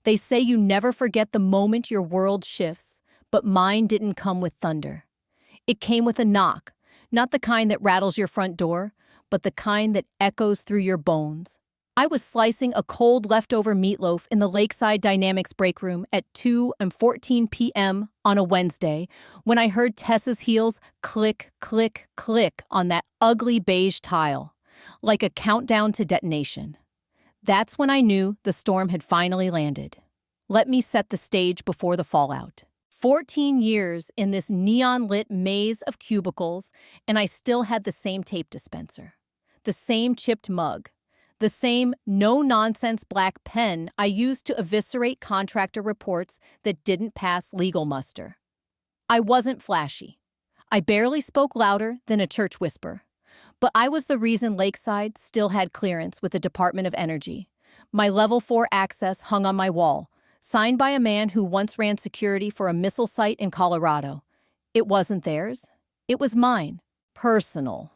They say you never forget the moment your world shifts, but mine didn't come with thunder. It came with a knock, not the kind that rattles your front door, but the kind that echoes through your bones. I was slicing a cold leftover meatloaf in the Lakeside Dynamics break room at 2:14 p.m. on a Wednesday when I heard Tessa's heels click, click, click on that ugly beige tile, like a countdown to detonation. That's when I knew the storm had finally landed. Let me set the stage before the fallout. 14 years in this neon-lit maze of cubicles, and I still had the same tape dispenser, the same chipped mug, the same no-nonsense black pen I used to eviscerate contractor reports that didn't pass legal muster. I wasn't flashy. I barely spoke louder than a church whisper. But I was the reason Lakeside still had clearance with the Department of Energy. My Level 4 access hung on my wall, signed by a man who once ran security for a missile site in Colorado. It wasn't theirs. It was mine. Personal.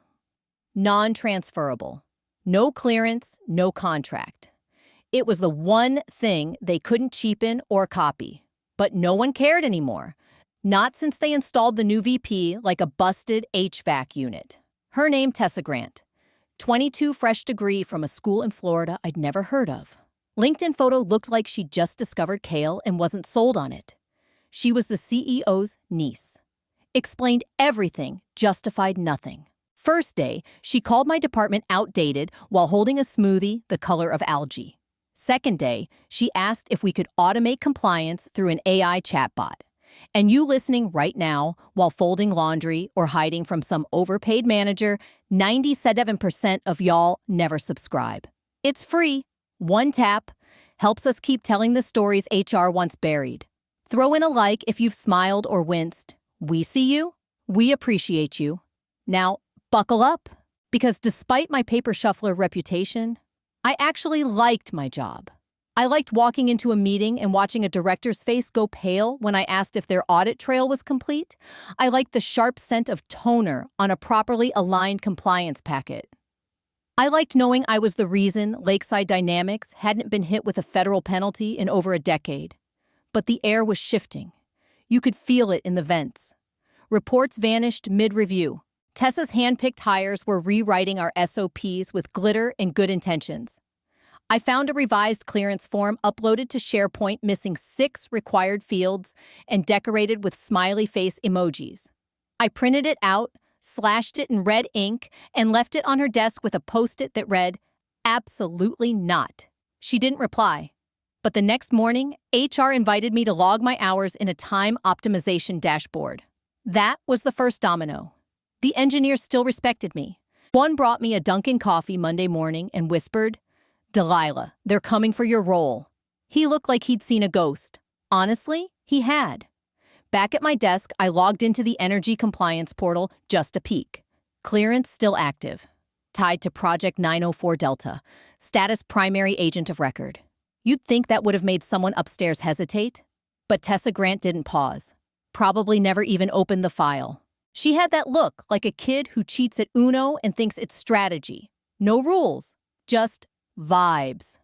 Non-transferable. No clearance, no contract. It was the one thing they couldn't cheapen or copy. But no one cared anymore. Not since they installed the new VP like a busted HVAC unit. Her name, Tessa Grant. 22 fresh degree from a school in Florida I'd never heard of. LinkedIn photo looked like she'd just discovered kale and wasn't sold on it. She was the CEO's niece. Explained everything, justified nothing. First day, she called my department outdated while holding a smoothie the color of algae. Second day, she asked if we could automate compliance through an AI chatbot. And you listening right now while folding laundry or hiding from some overpaid manager, 97% of y'all never subscribe. It's free. One tap helps us keep telling the stories HR once buried. Throw in a like if you've smiled or winced. We see you. We appreciate you. Now, buckle up, because despite my paper shuffler reputation, I actually liked my job. I liked walking into a meeting and watching a director's face go pale when I asked if their audit trail was complete. I liked the sharp scent of toner on a properly aligned compliance packet. I liked knowing I was the reason Lakeside Dynamics hadn't been hit with a federal penalty in over a decade. But the air was shifting. You could feel it in the vents. Reports vanished mid-review. Tessa's hand-picked hires were rewriting our SOPs with glitter and good intentions. I found a revised clearance form uploaded to SharePoint missing 6 required fields and decorated with smiley face emojis. I printed it out, slashed it in red ink, and left it on her desk with a post-it that read, "Absolutely not." She didn't reply. But the next morning, HR invited me to log my hours in a time optimization dashboard. That was the first domino. The engineers still respected me. One brought me a Dunkin' coffee Monday morning and whispered, "Delilah, they're coming for your role." He looked like he'd seen a ghost. Honestly, he had. Back at my desk, I logged into the energy compliance portal just to peek. Clearance still active. Tied to Project 904 Delta. Status primary agent of record. You'd think that would have made someone upstairs hesitate. But Tessa Grant didn't pause. Probably never even opened the file. She had that look like a kid who cheats at Uno and thinks it's strategy. No rules. Just vibes.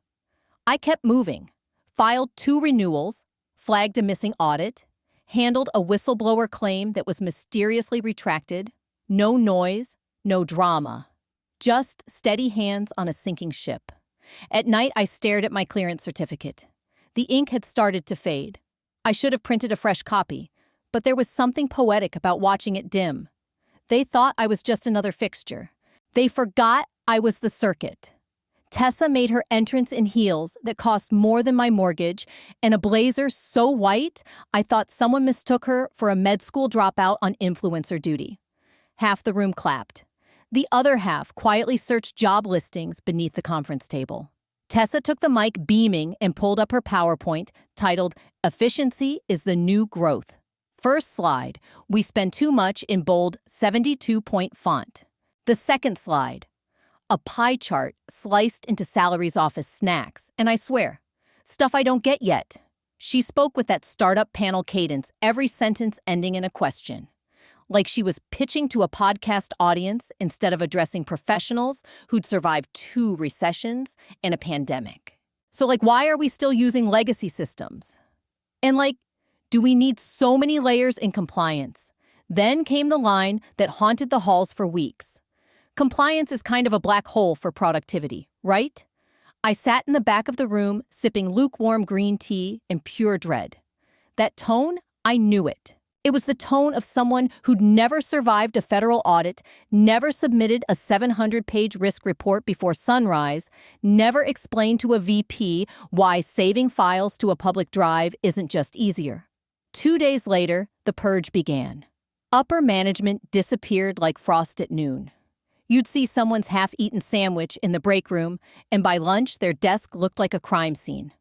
I kept moving, filed 2 renewals, flagged a missing audit, handled a whistleblower claim that was mysteriously retracted. No noise, no drama. Just steady hands on a sinking ship. At night, I stared at my clearance certificate. The ink had started to fade. I should have printed a fresh copy, but there was something poetic about watching it dim. They thought I was just another fixture. They forgot I was the circuit. Tessa made her entrance in heels that cost more than my mortgage and a blazer so white I thought someone mistook her for a med school dropout on influencer duty. Half the room clapped. The other half quietly searched job listings beneath the conference table. Tessa took the mic beaming and pulled up her PowerPoint titled, "Efficiency is the New Growth." First slide, we spend too much in bold 72-point font. The second slide, a pie chart sliced into Salary's office snacks, and I swear, stuff I don't get yet. She spoke with that startup panel cadence, every sentence ending in a question. Like she was pitching to a podcast audience instead of addressing professionals who'd survived 2 recessions and a pandemic. So, why are we still using legacy systems? And, do we need so many layers in compliance? Then came the line that haunted the halls for weeks. Compliance is kind of a black hole for productivity, right? I sat in the back of the room, sipping lukewarm green tea in pure dread. That tone, I knew it. It was the tone of someone who'd never survived a federal audit, never submitted a 700-page risk report before sunrise, never explained to a VP why saving files to a public drive isn't just easier. 2 days later, the purge began. Upper management disappeared like frost at noon. You'd see someone's half-eaten sandwich in the break room, and by lunch, their desk looked like a crime scene.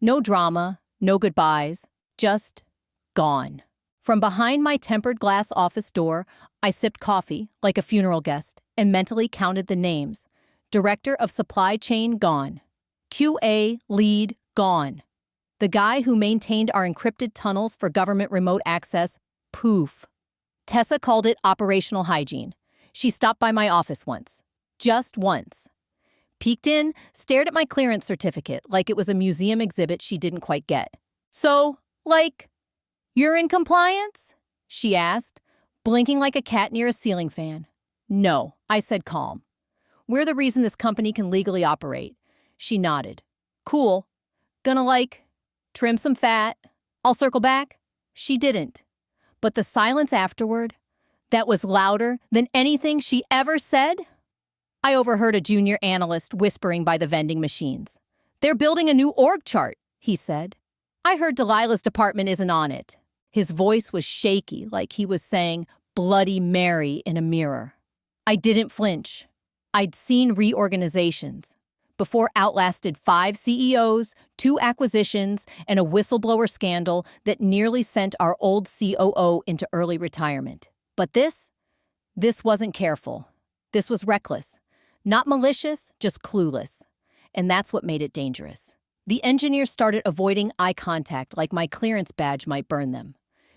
No drama, no goodbyes, just gone. From behind my tempered glass office door, I sipped coffee like a funeral guest and mentally counted the names. Director of Supply Chain, gone. QA lead, gone. The guy who maintained our encrypted tunnels for government remote access, poof. Tessa called it operational hygiene. She stopped by my office once. Just once. Peeked in, stared at my clearance certificate like it was a museum exhibit she didn't quite get. So, you're in compliance? She asked, blinking like a cat near a ceiling fan. No, I said calm. We're the reason this company can legally operate. She nodded. Cool. Gonna, trim some fat? I'll circle back? She didn't. But the silence afterward, that was louder than anything she ever said. I overheard a junior analyst whispering by the vending machines. They're building a new org chart, he said. I heard Delilah's department isn't on it. His voice was shaky, like he was saying Bloody Mary in a mirror. I didn't flinch. I'd seen reorganizations. Before outlasted 5 CEOs, 2 acquisitions, and a whistleblower scandal that nearly sent our old COO into early retirement. But this wasn't careful. This was reckless. Not malicious, just clueless. And that's what made it dangerous. The engineers started avoiding eye contact like my clearance badge might burn them.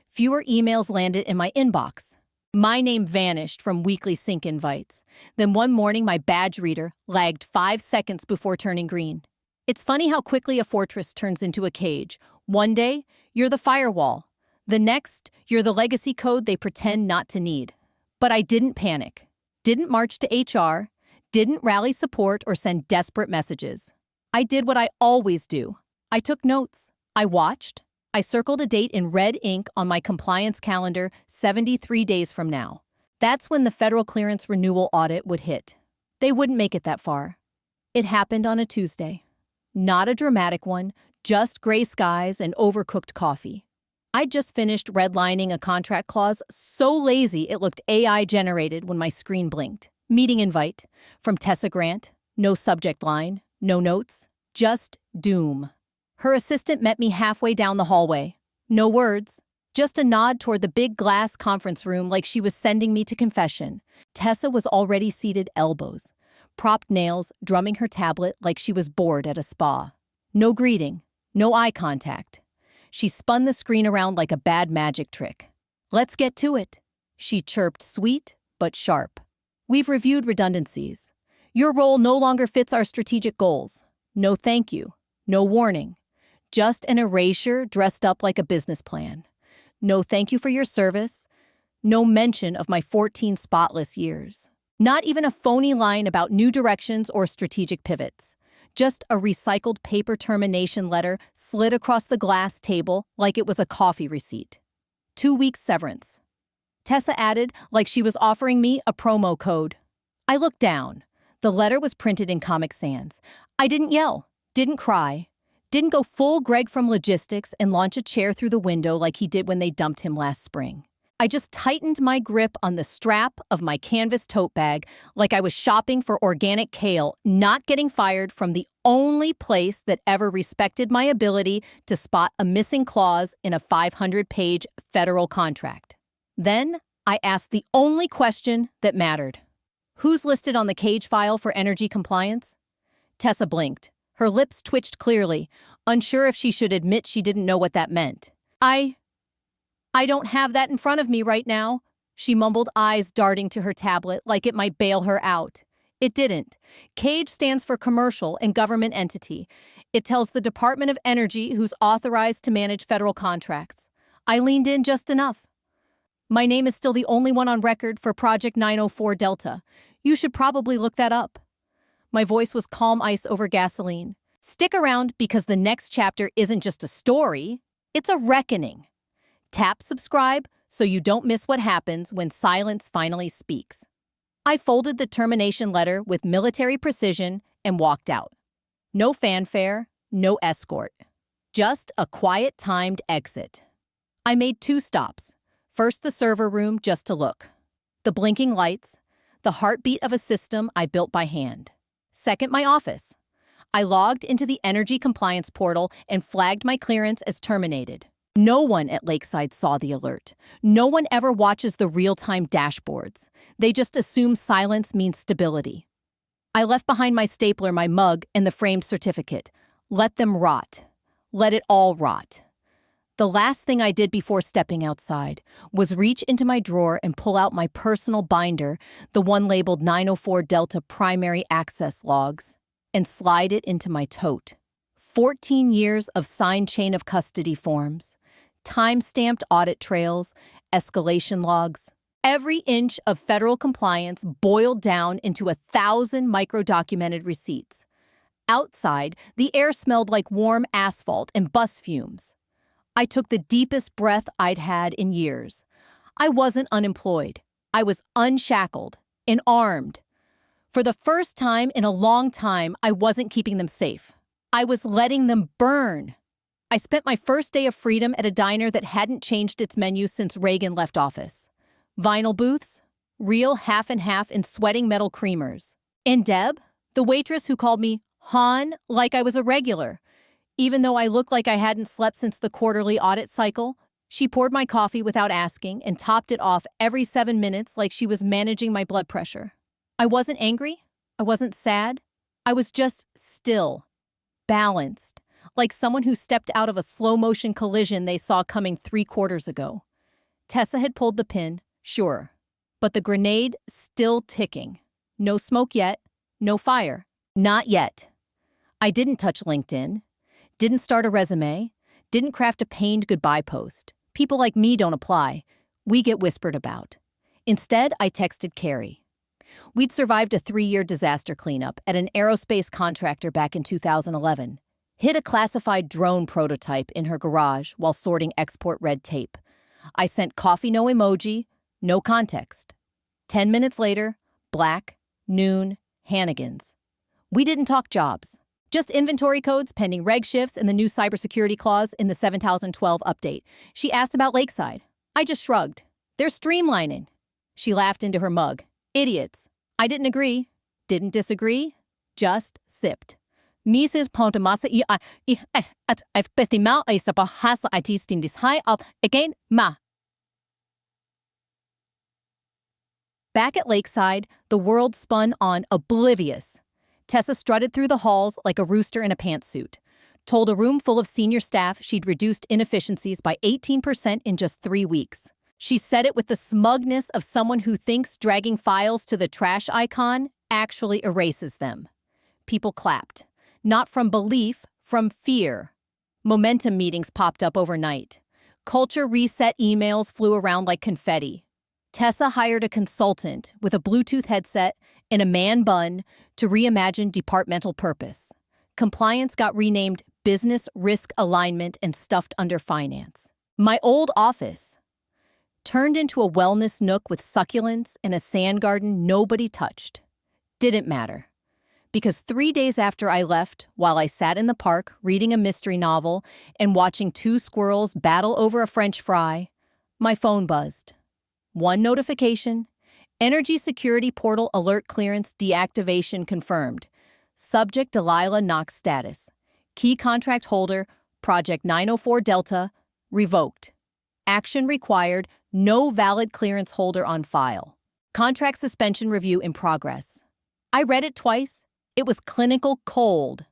Fewer emails landed in my inbox. My name vanished from weekly sync invites. Then one morning, my badge reader lagged 5 seconds before turning green. It's funny how quickly a fortress turns into a cage. One day, you're the firewall. The next, you're the legacy code they pretend not to need. But I didn't panic. Didn't march to HR. Didn't rally support or send desperate messages. I did what I always do. I took notes. I watched. I circled a date in red ink on my compliance calendar 73 days from now. That's when the federal clearance renewal audit would hit. They wouldn't make it that far. It happened on a Tuesday. Not a dramatic one, just gray skies and overcooked coffee. I'd just finished redlining a contract clause so lazy it looked AI-generated when my screen blinked. Meeting invite from Tessa Grant, no subject line, no notes, just doom. Her assistant met me halfway down the hallway. No words, just a nod toward the big glass conference room like she was sending me to confession. Tessa was already seated elbows, propped nails, drumming her tablet like she was bored at a spa. No greeting, no eye contact. She spun the screen around like a bad magic trick. Let's get to it, she chirped, sweet but sharp. We've reviewed redundancies. Your role no longer fits our strategic goals. No thank you, no warning. Just an erasure dressed up like a business plan. No thank you for your service. No mention of my 14 spotless years. Not even a phony line about new directions or strategic pivots. Just a recycled paper termination letter slid across the glass table like it was a coffee receipt. 2 weeks severance. Tessa added like she was offering me a promo code. I looked down. The letter was printed in Comic Sans. I didn't yell, didn't cry. Didn't go full Greg from logistics and launch a chair through the window like he did when they dumped him last spring. I just tightened my grip on the strap of my canvas tote bag like I was shopping for organic kale, not getting fired from the only place that ever respected my ability to spot a missing clause in a 500-page federal contract. Then I asked the only question that mattered. Who's listed on the cage file for energy compliance? Tessa blinked. Her lips twitched clearly, unsure if she should admit she didn't know what that meant. I don't have that in front of me right now, she mumbled, eyes darting to her tablet like it might bail her out. It didn't. CAGE stands for Commercial and Government Entity. It tells the Department of Energy who's authorized to manage federal contracts. I leaned in just enough. My name is still the only one on record for Project 904 Delta. You should probably look that up. My voice was calm ice over gasoline. Stick around because the next chapter isn't just a story, it's a reckoning. Tap subscribe so you don't miss what happens when silence finally speaks. I folded the termination letter with military precision and walked out. No fanfare, no escort. Just a quiet, timed exit. I made 2 stops. First, the server room just to look. The blinking lights, the heartbeat of a system I built by hand. Second, my office. I logged into the energy compliance portal and flagged my clearance as terminated. No one at Lakeside saw the alert. No one ever watches the real-time dashboards. They just assume silence means stability. I left behind my stapler, my mug, and the framed certificate. Let them rot. Let it all rot. The last thing I did before stepping outside was reach into my drawer and pull out my personal binder, the one labeled 904 Delta Primary Access Logs, and slide it into my tote. 14 years of signed chain of custody forms, time-stamped audit trails, escalation logs. Every inch of federal compliance boiled down into 1,000 micro-documented receipts. Outside, the air smelled like warm asphalt and bus fumes. I took the deepest breath I'd had in years. I wasn't unemployed. I was unshackled and armed. For the first time in a long time, I wasn't keeping them safe. I was letting them burn. I spent my first day of freedom at a diner that hadn't changed its menu since Reagan left office. Vinyl booths, real half and half and sweating metal creamers. And Deb, the waitress who called me Han like I was a regular. Even though I looked like I hadn't slept since the quarterly audit cycle, she poured my coffee without asking and topped it off every 7 minutes like she was managing my blood pressure. I wasn't angry. I wasn't sad. I was just still, balanced, like someone who stepped out of a slow-motion collision they saw coming 3 quarters ago. Tessa had pulled the pin, sure, but the grenade still ticking. No smoke yet, no fire. Not yet. I didn't touch LinkedIn. Didn't start a resume, didn't craft a pained goodbye post. People like me don't apply. We get whispered about. Instead, I texted Carrie. We'd survived a 3-year disaster cleanup at an aerospace contractor back in 2011. Hid a classified drone prototype in her garage while sorting export red tape. I sent coffee no emoji, no context. 10 minutes later, black, noon, Hannigan's. We didn't talk jobs. Just inventory codes, pending reg shifts, and the new cybersecurity clause in the 7012 update. She asked about Lakeside. I just shrugged. They're streamlining. She laughed into her mug. Idiots. I didn't agree. Didn't disagree. Just sipped. Mrs. Pontemasa I've pestimado a sapahasa artistin this high up again ma. Back at Lakeside, the world spun on oblivious. Tessa strutted through the halls like a rooster in a pantsuit, told a room full of senior staff she'd reduced inefficiencies by 18% in just 3 weeks. She said it with the smugness of someone who thinks dragging files to the trash icon actually erases them. People clapped. Not from belief, from fear. Momentum meetings popped up overnight. Culture reset emails flew around like confetti. Tessa hired a consultant with a Bluetooth headset and a man bun to reimagine departmental purpose. Compliance got renamed Business Risk Alignment and stuffed under finance. My old office turned into a wellness nook with succulents and a sand garden nobody touched. Didn't matter. Because 3 days after I left, while I sat in the park reading a mystery novel and watching 2 squirrels battle over a French fry, my phone buzzed. 1 notification. Energy Security Portal Alert Clearance Deactivation Confirmed. Subject Delilah Knox status. Key contract holder, Project 904 Delta, revoked. Action required, no valid clearance holder on file. Contract suspension review in progress. I read it twice. It was clinical cold.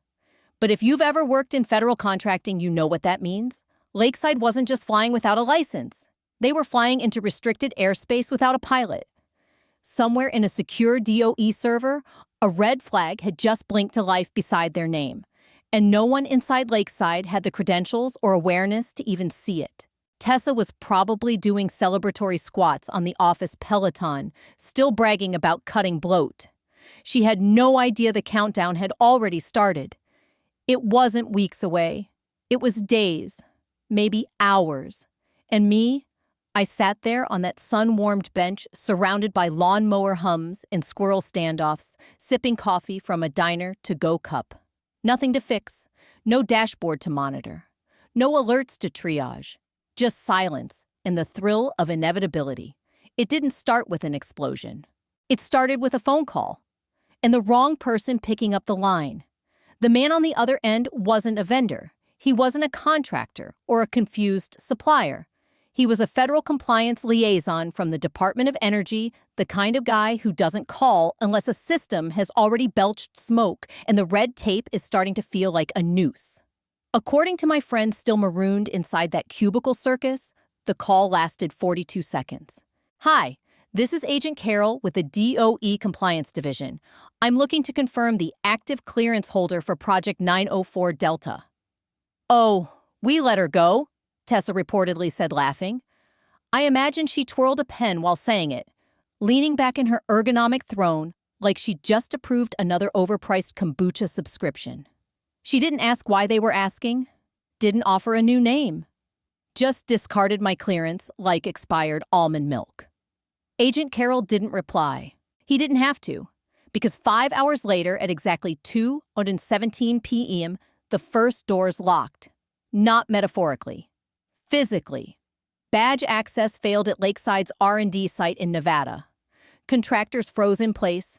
But if you've ever worked in federal contracting, you know what that means. Lakeside wasn't just flying without a license. They were flying into restricted airspace without a pilot. Somewhere in a secure DOE server, a red flag had just blinked to life beside their name. And no one inside Lakeside had the credentials or awareness to even see it. Tessa was probably doing celebratory squats on the office Peloton, still bragging about cutting bloat. She had no idea the countdown had already started. It wasn't weeks away. It was days, maybe hours. And me, I sat there on that sun-warmed bench, surrounded by lawnmower hums and squirrel standoffs, sipping coffee from a diner-to-go cup. Nothing to fix, no dashboard to monitor, no alerts to triage, just silence and the thrill of inevitability. It didn't start with an explosion. It started with a phone call, and the wrong person picking up the line. The man on the other end wasn't a vendor. He wasn't a contractor or a confused supplier. He was a federal compliance liaison from the Department of Energy, the kind of guy who doesn't call unless a system has already belched smoke and the red tape is starting to feel like a noose. According to my friend still marooned inside that cubicle circus, the call lasted 42 seconds. "Hi, this is Agent Carol with the DOE Compliance Division. I'm looking to confirm the active clearance holder for Project 904 Delta." "Oh, we let her go," Tessa reportedly said, laughing. I imagine she twirled a pen while saying it, leaning back in her ergonomic throne like she'd just approved another overpriced kombucha subscription. She didn't ask why they were asking, didn't offer a new name, just discarded my clearance like expired almond milk. Agent Carroll didn't reply. He didn't have to, because 5 hours later at exactly 2:17 p.m., the first doors locked. Not metaphorically. Physically. Badge access failed at Lakeside's R&D site in Nevada. Contractors froze in place.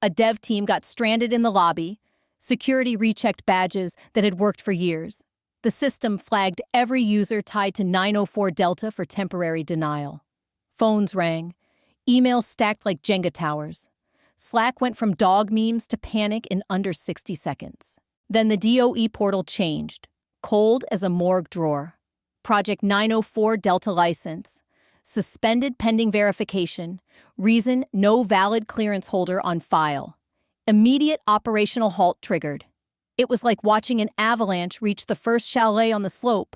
A dev team got stranded in the lobby. Security rechecked badges that had worked for years. The system flagged every user tied to 904 Delta for temporary denial. Phones rang. Emails stacked like Jenga towers. Slack went from dog memes to panic in under 60 seconds. Then the DOE portal changed. Cold as a morgue drawer. Project 904 Delta license. Suspended pending verification. Reason no valid clearance holder on file. Immediate operational halt triggered. It was like watching an avalanche reach the first chalet on the slope.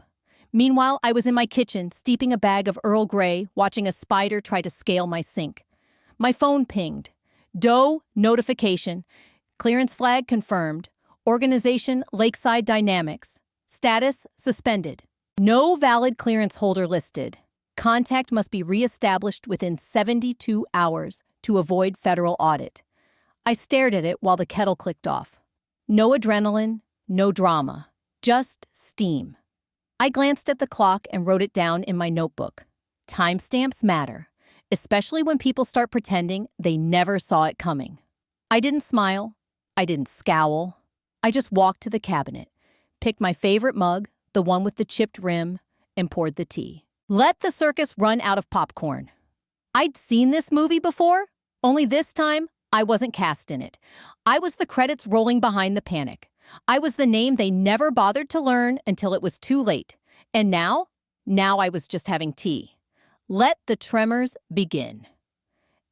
Meanwhile, I was in my kitchen, steeping a bag of Earl Grey, watching a spider try to scale my sink. My phone pinged. DOE notification. Clearance flag confirmed. Organization Lakeside Dynamics. Status suspended. No valid clearance holder listed. Contact must be reestablished within 72 hours to avoid federal audit. I stared at it while the kettle clicked off. No adrenaline, no drama, just steam. I glanced at the clock and wrote it down in my notebook. Timestamps matter, especially when people start pretending they never saw it coming. I didn't smile. I didn't scowl. I just walked to the cabinet, picked my favorite mug, the one with the chipped rim, and poured the tea. Let the circus run out of popcorn. I'd seen this movie before, only this time I wasn't cast in it. I was the credits rolling behind the panic. I was the name they never bothered to learn until it was too late. And now I was just having tea. Let the tremors begin.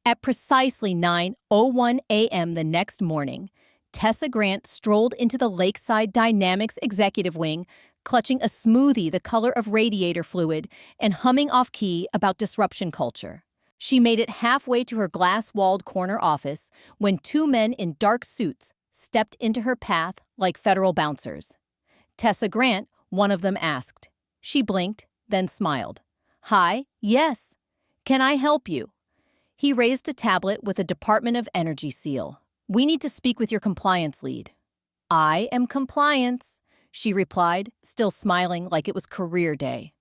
At precisely 9:01 a.m. the next morning, Tessa Grant strolled into the Lakeside Dynamics executive wing, clutching a smoothie the color of radiator fluid and humming off-key about disruption culture. She made it halfway to her glass-walled corner office when two men in dark suits stepped into her path like federal bouncers. Tessa Grant, one of them asked. She blinked, then smiled. "Hi, yes. Can I help you?" He raised a tablet with a Department of Energy seal. "We need to speak with your compliance lead." "I am compliance," she replied, still smiling like it was career day.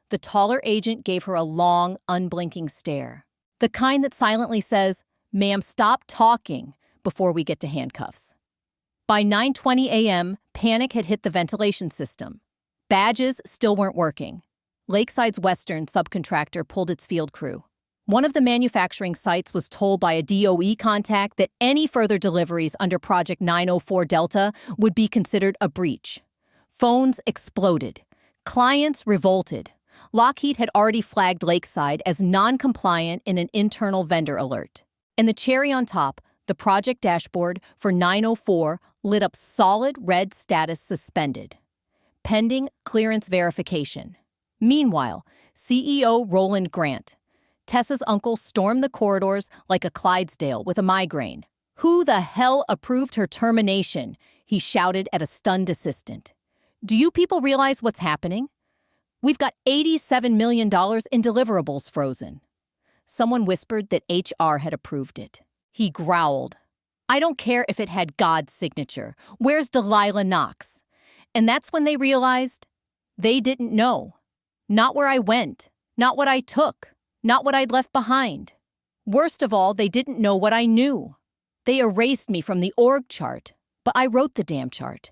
The taller agent gave her a long, unblinking stare. The kind that silently says, "Ma'am, stop talking," before we get to handcuffs. By 9:20 a.m., panic had hit the ventilation system. Badges still weren't working. Lakeside's Western subcontractor pulled its field crew. One of the manufacturing sites was told by a DOE contact that any further deliveries under Project 904 Delta would be considered a breach. Phones exploded. Clients revolted. Lockheed had already flagged Lakeside as non-compliant in an internal vendor alert. And the cherry on top, the project dashboard for 904 lit up solid red status suspended, pending clearance verification. Meanwhile, CEO Roland Grant, Tessa's uncle, stormed the corridors like a Clydesdale with a migraine. "Who the hell approved her termination?" he shouted at a stunned assistant. "Do you people realize what's happening? We've got $87 million in deliverables frozen." Someone whispered that HR had approved it. He growled, "I don't care if it had God's signature. Where's Delilah Knox?" And that's when they realized they didn't know. Not where I went, not what I took, not what I'd left behind. Worst of all, they didn't know what I knew. They erased me from the org chart, but I wrote the damn chart.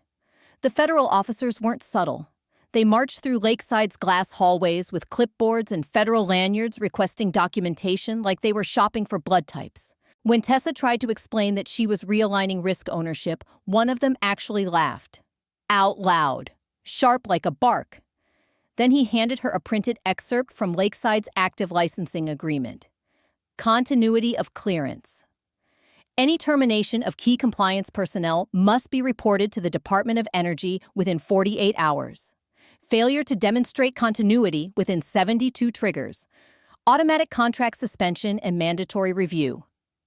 The federal officers weren't subtle. They marched through Lakeside's glass hallways with clipboards and federal lanyards requesting documentation like they were shopping for blood types. When Tessa tried to explain that she was realigning risk ownership, one of them actually laughed. Out loud, sharp like a bark. Then he handed her a printed excerpt from Lakeside's active licensing agreement. Continuity of clearance. Any termination of key compliance personnel must be reported to the Department of Energy within 48 hours. Failure to demonstrate continuity within 72 triggers. Automatic contract suspension and mandatory review.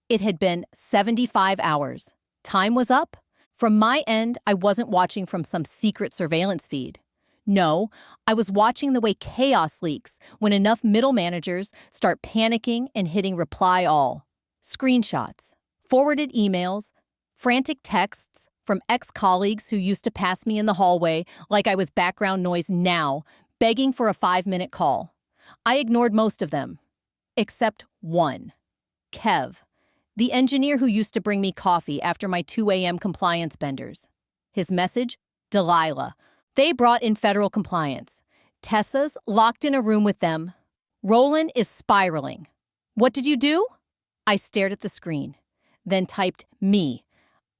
It had been 75 hours. Time was up. From my end, I wasn't watching from some secret surveillance feed. No, I was watching the way chaos leaks when enough middle managers start panicking and hitting reply all. Screenshots, forwarded emails, frantic texts from ex-colleagues who used to pass me in the hallway like I was background noise now, begging for a 5-minute call. I ignored most of them, except one. Kev, the engineer who used to bring me coffee after my 2 a.m. compliance benders. His message? Delilah. They brought in federal compliance. Tessa's locked in a room with them. Roland is spiraling. What did you do? I stared at the screen, then typed me.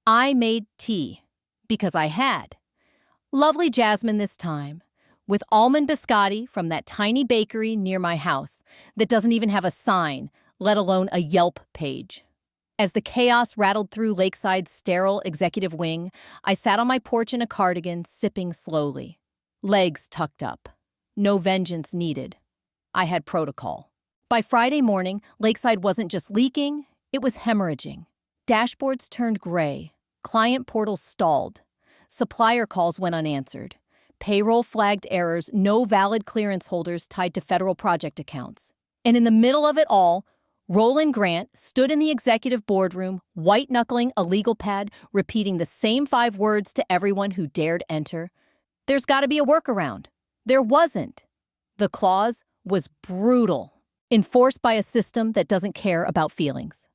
I made tea, because I had. Lovely jasmine this time, with almond biscotti from that tiny bakery near my house that doesn't even have a sign, let alone a Yelp page. As the chaos rattled through Lakeside's sterile executive wing, I sat on my porch in a cardigan, sipping slowly. Legs tucked up. No vengeance needed. I had protocol. By Friday morning, Lakeside wasn't just leaking, it was hemorrhaging. Dashboards turned gray. Client portals stalled. Supplier calls went unanswered. Payroll flagged errors, no valid clearance holders tied to federal project accounts. And in the middle of it all, Roland Grant stood in the executive boardroom, white-knuckling a legal pad, repeating the same 5 words to everyone who dared enter. There's got to be a workaround. There wasn't. The clause was brutal, enforced by a system that doesn't care about feelings.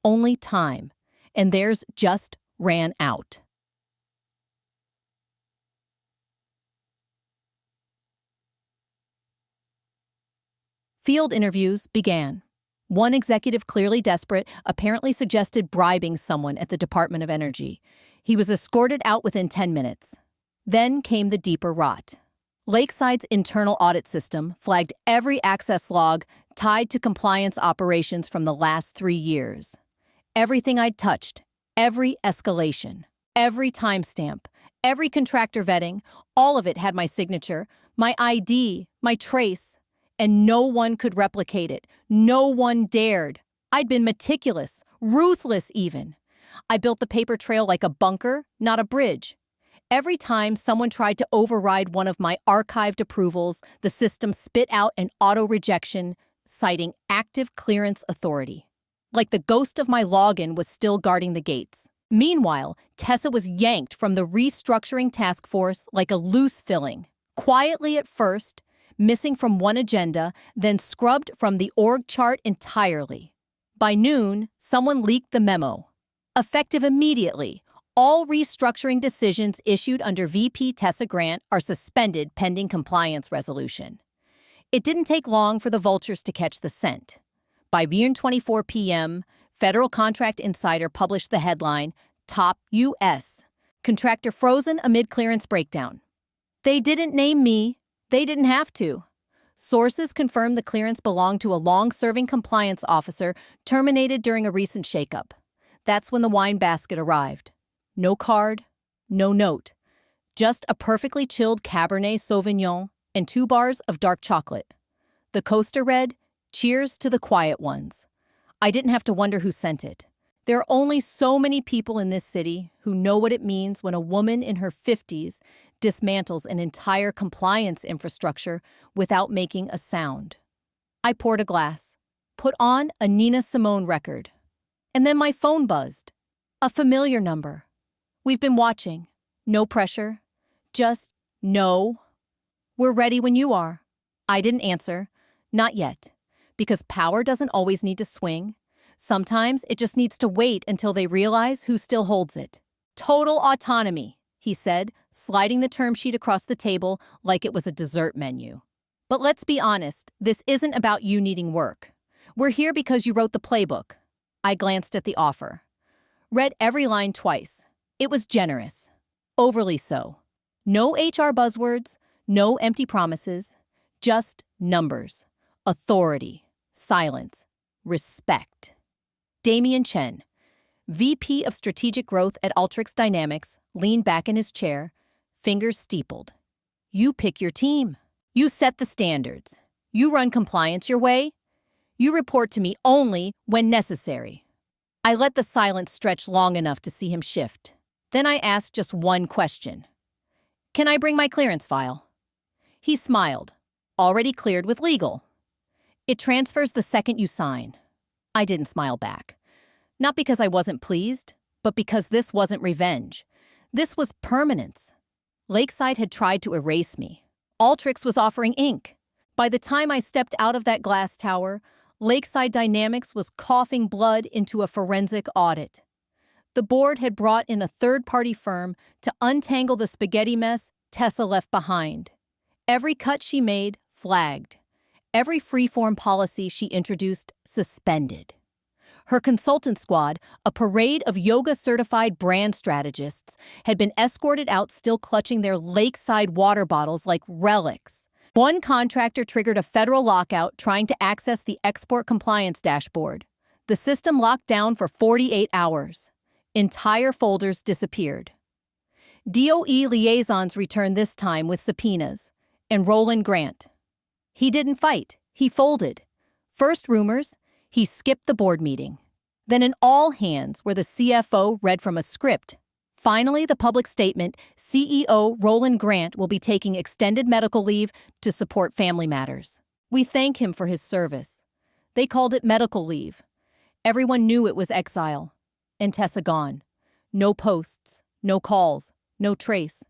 Only time, and theirs just ran out. Field interviews began. One executive, clearly desperate, apparently suggested bribing someone at the Department of Energy. He was escorted out within 10 minutes. Then came the deeper rot. Lakeside's internal audit system flagged every access log tied to compliance operations from the last 3 years. Everything I'd touched, every escalation, every timestamp, every contractor vetting, all of it had my signature, my ID, my trace. And no one could replicate it. No one dared. I'd been meticulous, ruthless even. I built the paper trail like a bunker, not a bridge. Every time someone tried to override one of my archived approvals, the system spit out an auto-rejection, citing active clearance authority. Like the ghost of my login was still guarding the gates. Meanwhile, Tessa was yanked from the restructuring task force like a loose filling. Quietly at first, missing from one agenda, then scrubbed from the org chart entirely. By noon, someone leaked the memo. Effective immediately, all restructuring decisions issued under VP Tessa Grant are suspended pending compliance resolution. It didn't take long for the vultures to catch the scent. By 24 p.m., Federal Contract Insider published the headline, Top U.S. Contractor frozen amid clearance breakdown. They didn't name me. They didn't have to. Sources confirmed the clearance belonged to a long-serving compliance officer terminated during a recent shakeup. That's when the wine basket arrived. No card, No note. Just a perfectly chilled Cabernet Sauvignon and 2 bars of dark chocolate. The coaster read, "Cheers to the quiet ones." I didn't have to wonder who sent it. There are only so many people in this city who know what it means when a woman in her 50s dismantles an entire compliance infrastructure without making a sound. I poured a glass, put on a Nina Simone record, and then my phone buzzed. A familiar number. "We've been watching. No pressure. Just no. We're ready when you are." I didn't answer. Not yet. Because power doesn't always need to swing. Sometimes it just needs to wait until they realize who still holds it. "Total autonomy," he said, sliding the term sheet across the table like it was a dessert menu. "But let's be honest, this isn't about you needing work. We're here because you wrote the playbook." I glanced at the offer. Read every line twice. It was generous. Overly so. No HR buzzwords, no empty promises, just numbers, authority, silence, respect. Damien Chen, VP of Strategic Growth at Altrix Dynamics, leaned back in his chair, fingers steepled. "You pick your team. You set the standards. You run compliance your way. You report to me only when necessary." I let the silence stretch long enough to see him shift. Then I asked just one question. "Can I bring my clearance file?" He smiled. "Already cleared with legal. It transfers the second you sign." I didn't smile back. Not because I wasn't pleased, but because this wasn't revenge. This was permanence. Lakeside had tried to erase me. Altrix was offering ink. By the time I stepped out of that glass tower, Lakeside Dynamics was coughing blood into a forensic audit. The board had brought in a third-party firm to untangle the spaghetti mess Tessa left behind. Every cut she made, flagged. Every free-form policy she introduced, suspended. Her consultant squad, a parade of yoga-certified brand strategists, had been escorted out still clutching their Lakeside water bottles like relics. One contractor triggered a federal lockout trying to access the export compliance dashboard. The system locked down for 48 hours. Entire folders disappeared. DOE liaisons returned this time with subpoenas. And Roland Grant. He didn't fight. He folded. First rumors, he skipped the board meeting. Then an all-hands where the CFO read from a script. Finally, the public statement, CEO Roland Grant will be taking extended medical leave to support family matters. We thank him for his service. They called it medical leave. Everyone knew it was exile. And Tessa gone. No posts, no calls, no trace.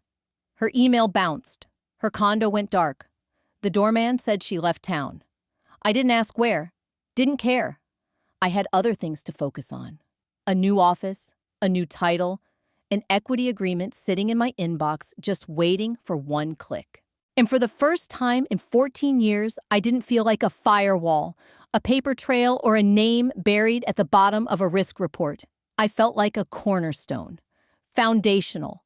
Her email bounced. Her condo went dark. The doorman said she left town. I didn't ask where. Didn't care. I had other things to focus on. A new office, a new title, an equity agreement sitting in my inbox just waiting for one click. And for the first time in 14 years, I didn't feel like a firewall, a paper trail, or a name buried at the bottom of a risk report. I felt like a cornerstone. Foundational.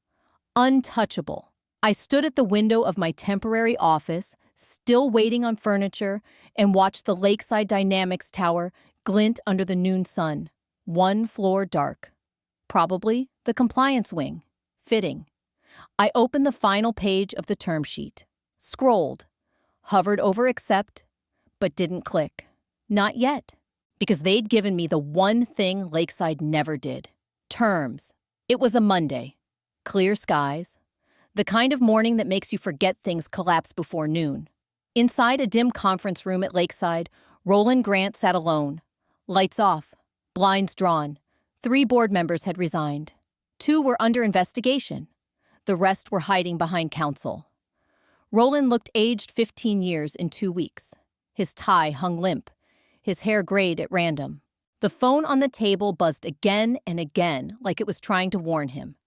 Untouchable. I stood at the window of my temporary office, still waiting on furniture, and watched the Lakeside Dynamics tower glint under the noon sun, one floor dark. Probably the compliance wing. Fitting. I opened the final page of the term sheet, scrolled, hovered over accept, but didn't click. Not yet, because they'd given me the one thing Lakeside never did. Terms. It was a Monday. Clear skies. The kind of morning that makes you forget things collapse before noon. Inside a dim conference room at Lakeside, Roland Grant sat alone. Lights off. Blinds drawn. 3 board members had resigned. 2 were under investigation. The rest were hiding behind counsel. Roland looked aged 15 years in 2 weeks. His tie hung limp. His hair grayed at random. The phone on the table buzzed again and again like it was trying to warn him.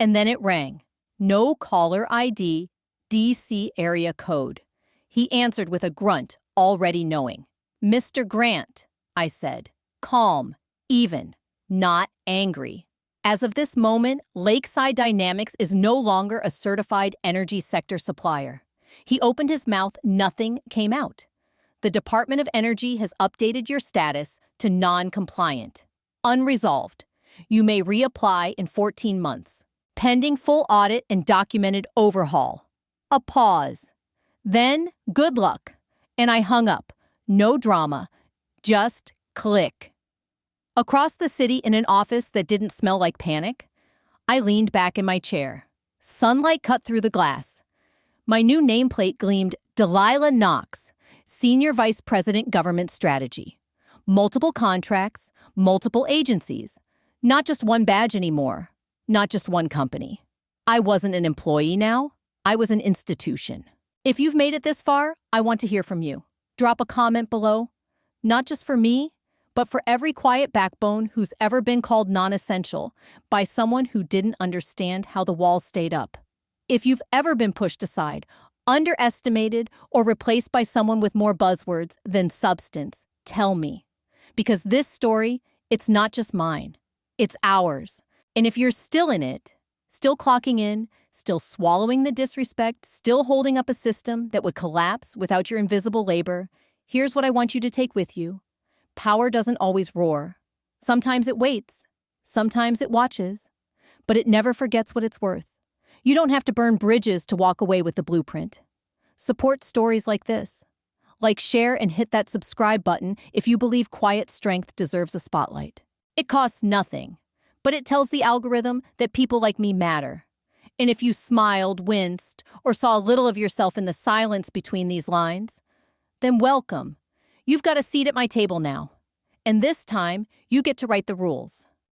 And then it rang. No caller ID, DC area code. He answered with a grunt, already knowing. "Mr. Grant," I said, calm, even, not angry. As of this moment, Lakeside Dynamics is no longer a certified energy sector supplier. He opened his mouth, nothing came out. The Department of Energy has updated your status to non-compliant. Unresolved. You may reapply in 14 months. Pending full audit and documented overhaul. A pause. Then, good luck. And I hung up. No drama. Just click. Across the city in an office that didn't smell like panic, I leaned back in my chair. Sunlight cut through the glass. My new nameplate gleamed Delilah Knox, Senior Vice President Government Strategy. Multiple contracts, multiple agencies. Not just one badge anymore. Not just one company. I wasn't an employee now. I was an institution. If you've made it this far, I want to hear from you. Drop a comment below. Not just for me, but for every quiet backbone who's ever been called non-essential by someone who didn't understand how the walls stayed up. If you've ever been pushed aside, underestimated, or replaced by someone with more buzzwords than substance, tell me. Because this story, it's not just mine. It's ours. And if you're still in it, still clocking in, still swallowing the disrespect, still holding up a system that would collapse without your invisible labor, here's what I want you to take with you. Power doesn't always roar. Sometimes it waits. Sometimes it watches. But it never forgets what it's worth. You don't have to burn bridges to walk away with the blueprint. Support stories like this. Like, share, and hit that subscribe button if you believe quiet strength deserves a spotlight. It costs nothing, but it tells the algorithm that people like me matter. And if you smiled, winced, or saw a little of yourself in the silence between these lines, then welcome. You've got a seat at my table now. And this time, you get to write the rules.